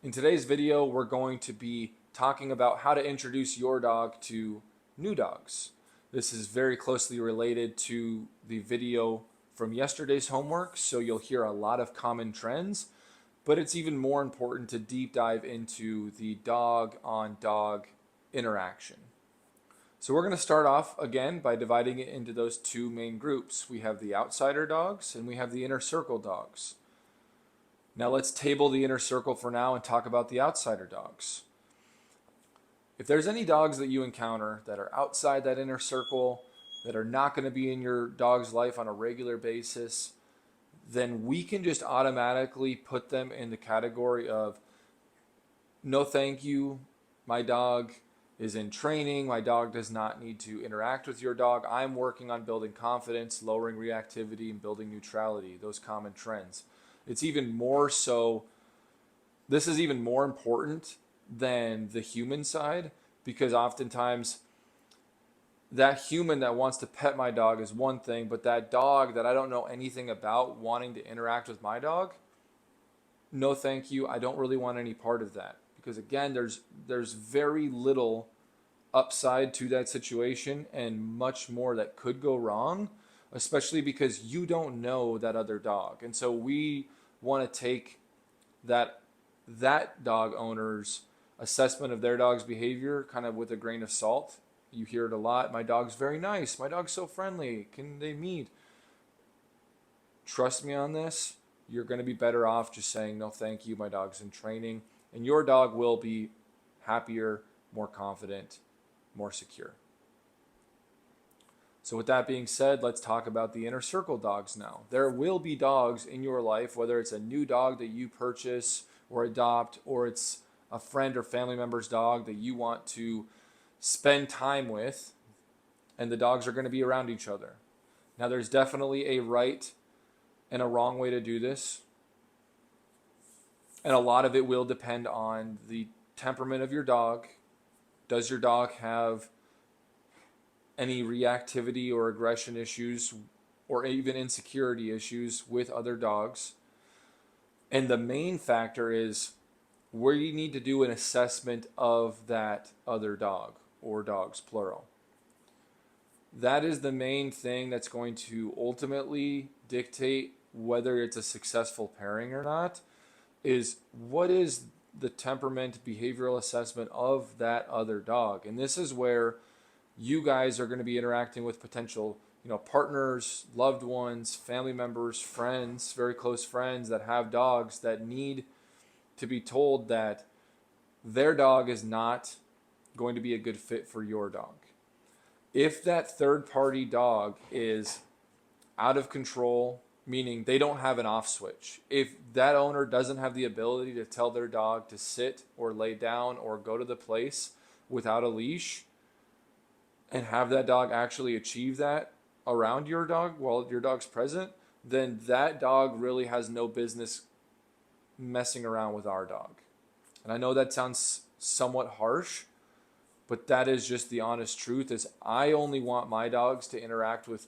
In today's video, we're going to be talking about how to introduce your dog to new dogs. This is very closely related to the video from yesterday's homework, so you'll hear a lot of common trends, but it's even more important to deep dive into the dog on dog interaction. So we're going to start off again by dividing it into those two main groups. We have the outsider dogs and we have the inner circle dogs. Now let's table the inner circle for now and talk about the outsider dogs. If there's any dogs that you encounter that are outside that inner circle, that are not going to be in your dog's life on a regular basis, then we can just automatically put them in the category of no thank you, my dog is in training, my dog does not need to interact with your dog. I'm working on building confidence, lowering reactivity, and building neutrality, those common trends. It's even more so, this is even more important than the human side, because oftentimes that human that wants to pet my dog is one thing, but that dog that I don't know anything about wanting to interact with my dog, no thank you, I don't really want any part of that. Because again, there's very little upside to that situation and much more that could go wrong, especially because you don't know that other dog. And so we want to take that dog owner's assessment of their dog's behavior kind of with a grain of salt. You hear it a lot. My dog's very nice. My dog's so friendly. Can they meet? Trust me on this. You're going to be better off just saying, no, thank you. My dog's in training. And your dog will be happier, more confident, more secure. So with that being said, let's talk about the inner circle dogs now. There will be dogs in your life, whether it's a new dog that you purchase or adopt, or it's a friend or family member's dog that you want to spend time with, and the dogs are going to be around each other. Now, there's definitely a right and a wrong way to do this, and a lot of it will depend on the temperament of your dog. Does your dog have any reactivity or aggression issues or even insecurity issues with other dogs? And the main factor is where you need to do an assessment of that other dog or dogs, plural. That is the main thing that's going to ultimately dictate whether it's a successful pairing or not, is what is the temperament behavioral assessment of that other dog. And this is where you guys are going to be interacting with potential, partners, loved ones, family members, friends, very close friends that have dogs that need to be told that their dog is not going to be a good fit for your dog. If that third party dog is out of control, meaning they don't have an off switch, if that owner doesn't have the ability to tell their dog to sit or lay down or go to the place without a leash and have that dog actually achieve that around your dog while your dog's present, then that dog really has no business messing around with our dog. And I know that sounds somewhat harsh, but that is just the honest truth, is I only want my dogs to interact with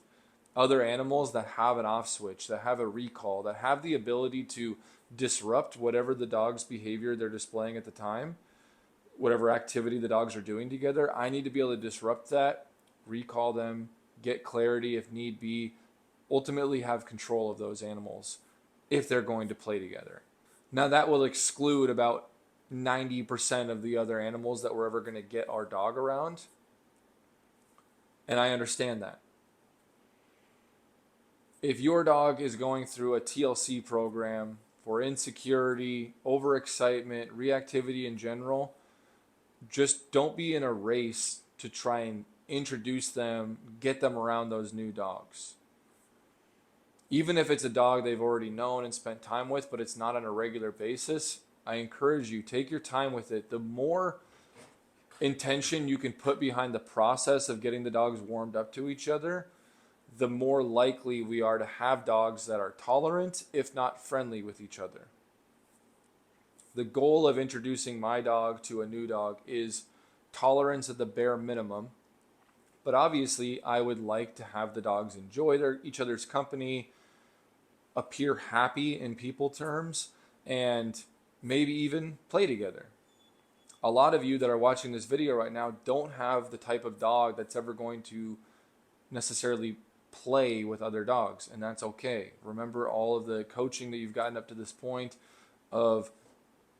other animals that have an off switch, that have a recall, that have the ability to disrupt whatever the dog's behavior they're displaying at the time, whatever activity the dogs are doing together. I need to be able to disrupt that, recall them, get clarity if need be, ultimately have control of those animals if they're going to play together. Now that will exclude about 90% of the other animals that we're ever going to get our dog around. And I understand that. If your dog is going through a TLC program for insecurity, overexcitement, reactivity in general, just don't be in a race to try and introduce them, get them around those new dogs. Even if it's a dog they've already known and spent time with, but it's not on a regular basis, I encourage you, take your time with it. The more intention you can put behind the process of getting the dogs warmed up to each other, the more likely we are to have dogs that are tolerant, if not friendly, with each other. The goal of introducing my dog to a new dog is tolerance at the bare minimum. But obviously, I would like to have the dogs enjoy each other's company, appear happy in people terms, and maybe even play together. A lot of you that are watching this video right now don't have the type of dog that's ever going to necessarily play with other dogs, and that's okay. Remember all of the coaching that you've gotten up to this point of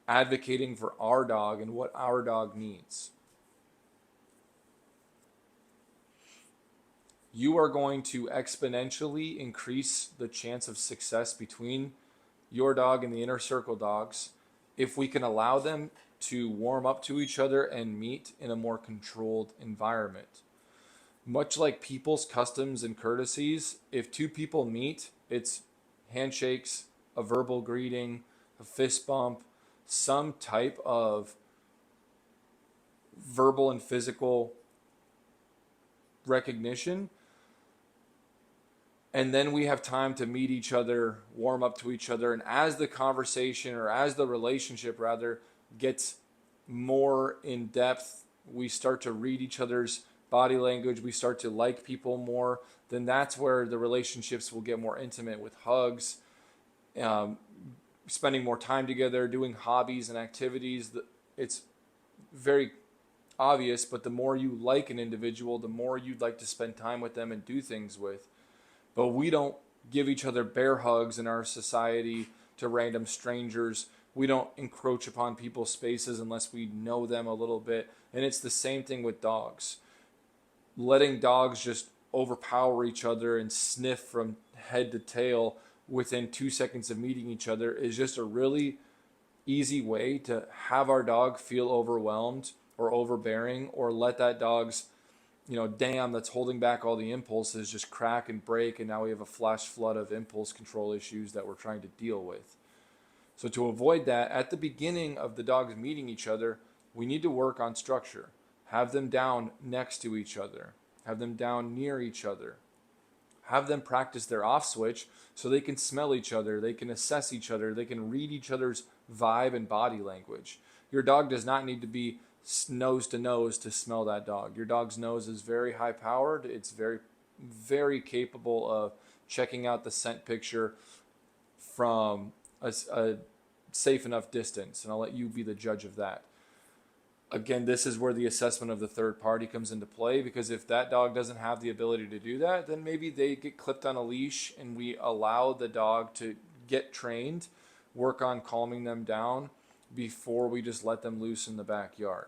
advocating for our dog and what our dog needs. You are going to exponentially increase the chance of success between your dog and the inner circle dogs if we can allow them to warm up to each other and meet in a more controlled environment. Much like people's customs and courtesies, if two people meet, it's handshakes, a verbal greeting, a fist bump, some type of verbal and physical recognition. And then we have time to meet each other, warm up to each other. And as the conversation, or as the relationship rather, gets more in depth, we start to read each other's body language, we start to like people more, then that's where the relationships will get more intimate with hugs, spending more time together, doing hobbies and activities. It's very obvious, but the more you like an individual, the more you'd like to spend time with them and do things with. But we don't give each other bear hugs in our society to random strangers. We don't encroach upon people's spaces unless we know them a little bit. And it's the same thing with dogs. Letting dogs just overpower each other and sniff from head to tail within 2 seconds of meeting each other is just a really easy way to have our dog feel overwhelmed or overbearing, or let that dog's dam that's holding back all the impulses just crack and break, and now we have a flash flood of impulse control issues that we're trying to deal with. So to avoid that, at the beginning of the dogs meeting each other, we need to work on structure. Have them down next to each other. Have them down near each other. Have them practice their off switch so they can smell each other, they can assess each other, they can read each other's vibe and body language. Your dog does not need to be nose to nose to smell that dog. Your dog's nose is very high powered. It's very, very capable of checking out the scent picture from a safe enough distance, and I'll let you be the judge of that. Again, this is where the assessment of the third party comes into play, because if that dog doesn't have the ability to do that, then maybe they get clipped on a leash and we allow the dog to get trained, work on calming them down before we just let them loose in the backyard.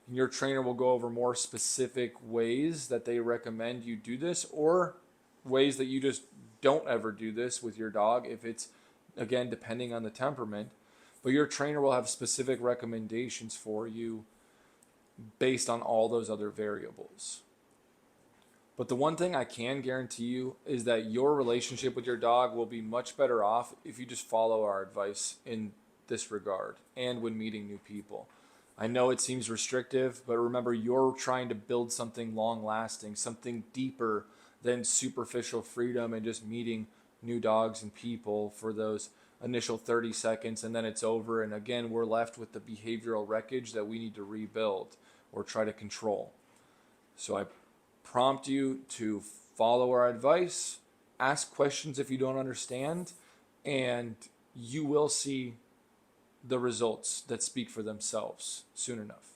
And your trainer will go over more specific ways that they recommend you do this, or ways that you just don't ever do this with your dog if it's, again, depending on the temperament. But your trainer will have specific recommendations for you based on all those other variables. But the one thing I can guarantee you is that your relationship with your dog will be much better off if you just follow our advice in this regard and when meeting new people. I know it seems restrictive, but remember, you're trying to build something long lasting, something deeper than superficial freedom and just meeting new dogs and people for those initial 30 seconds, and then it's over. And again, we're left with the behavioral wreckage that we need to rebuild or try to control. So I prompt you to follow our advice, ask questions if you don't understand, and you will see the results that speak for themselves soon enough.